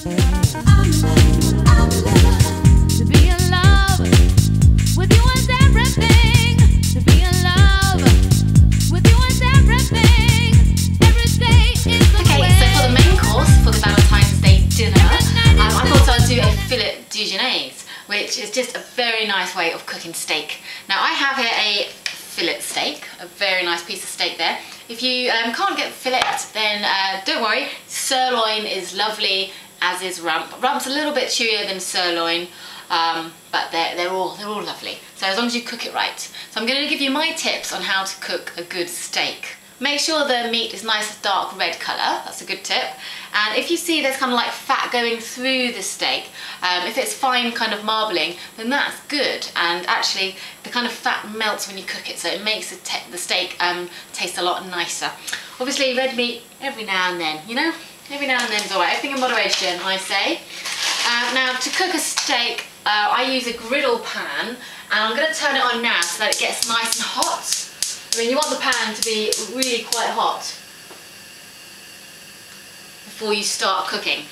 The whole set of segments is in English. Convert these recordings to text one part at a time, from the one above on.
To be in love with you is everything. To be in love with you is everything. Every day is the way. Okay, so for the main course, for the Valentine's Day dinner, I thought I'd do a fillet Dijonnaise, which is just a very nice way of cooking steak. Now I have here a fillet steak, a very nice piece of steak there. If you can't get fillet, then don't worry, sirloin is lovely, as is rump. Rump's a little bit chewier than sirloin, but they're all lovely. So as long as you cook it right. So I'm going to give you my tips on how to cook a good steak. Make sure the meat is nice dark red colour, that's a good tip. And if you see there's kind of like fat going through the steak, if it's fine kind of marbling, then that's good. And actually the kind of fat melts when you cook it, so it makes the steak taste a lot nicer. Obviously red meat every now and then, you know? Every now and then is alright, everything in moderation I say. Now to cook a steak, I use a griddle pan, and I'm going to turn it on now so that it gets nice and hot. I mean, you want the pan to be really quite hot before you start cooking.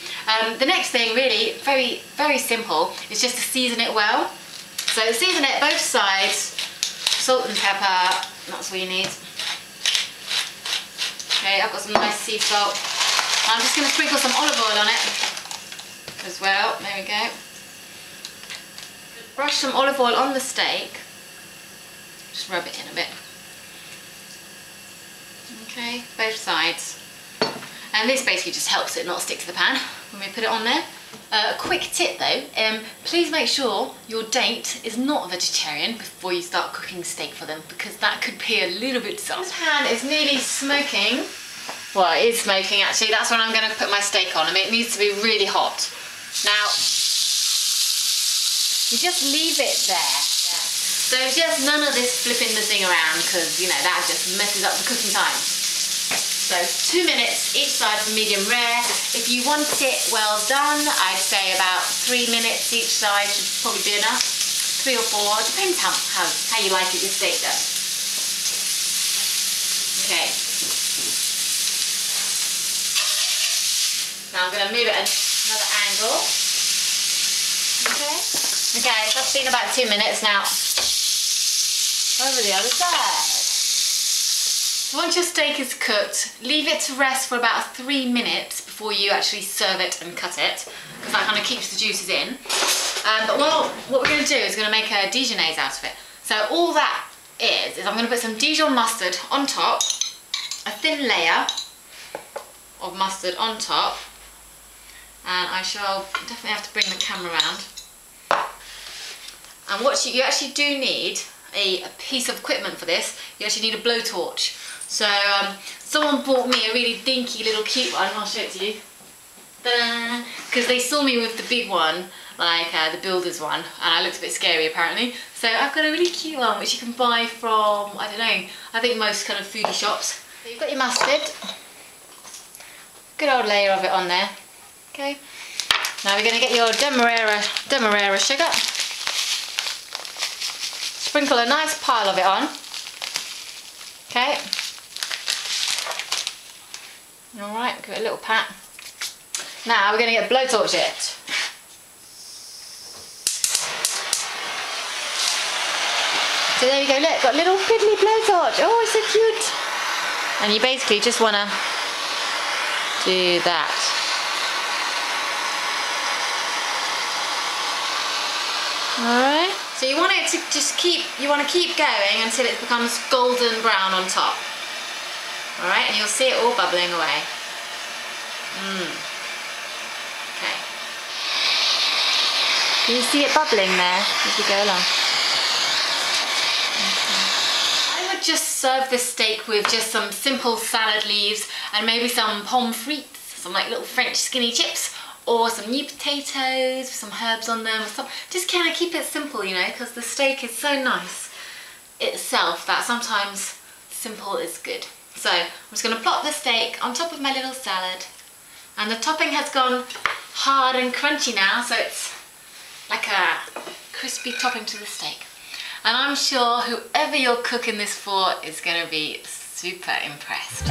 The next thing, really, very simple, is just to season it well. So season it both sides, salt and pepper, that's what you need. Okay, I've got some nice sea salt. I'm just going to sprinkle some olive oil on it as well, there we go. Brush some olive oil on the steak, just rub it in a bit. Okay, both sides. And this basically just helps it not stick to the pan when we put it on there. A quick tip though, please make sure your date is not vegetarian before you start cooking steak for them, because that could be a little bit soft. This pan is nearly smoking. Well, it is smoking actually, that's when I'm going to put my steak on. I mean, it needs to be really hot. Now, you just leave it there. So just none of this flipping the thing around, because, you know, that just messes up the cooking time. So 2 minutes each side for medium rare. If you want it well done, I'd say about 3 minutes each side should probably be enough. 3 or 4, depends how you like it, your steak done. Okay. Now I'm going to move it at another angle. Okay. Okay, so that's been about 2 minutes now. Over the other side. So once your steak is cooked, leave it to rest for about 3 minutes before you actually serve it and cut it, because that kind of keeps the juices in. But what we're going to do is we're going to make a Dijonnaise out of it. So all that is I'm going to put some Dijon mustard on top, a thin layer of mustard on top, and I shall definitely have to bring the camera around. And what you actually do need a piece of equipment for this. You actually need a blowtorch. So someone bought me a really dinky little cute one. I'll show it to you. Because they saw me with the big one, like the builder's one, and I looked a bit scary apparently. So I've got a really cute one which you can buy from, I don't know, I think most kind of foodie shops. So you've got your mustard. Good old layer of it on there. Okay. Now we're going to get your Demerara sugar. Sprinkle a nice pile of it on. Okay. Alright, give it a little pat. Now we're going to get blowtorch it. So there we go, look, got a little piddly blowtorch. Oh, it's so cute. And you basically just want to do that. Alright. So you want it to just keep going until it becomes golden brown on top. Alright, and you'll see it all bubbling away. Okay. Can you see it bubbling there as we go along? I would just serve this steak with just some simple salad leaves and maybe some pommes frites, some like little French skinny chips, or some new potatoes with some herbs on them. Just kind of keep it simple, you know, because the steak is so nice itself that sometimes simple is good. So I'm just going to plop the steak on top of my little salad, and the topping has gone hard and crunchy now, so it's like a crispy topping to the steak. And I'm sure whoever you're cooking this for is going to be super impressed.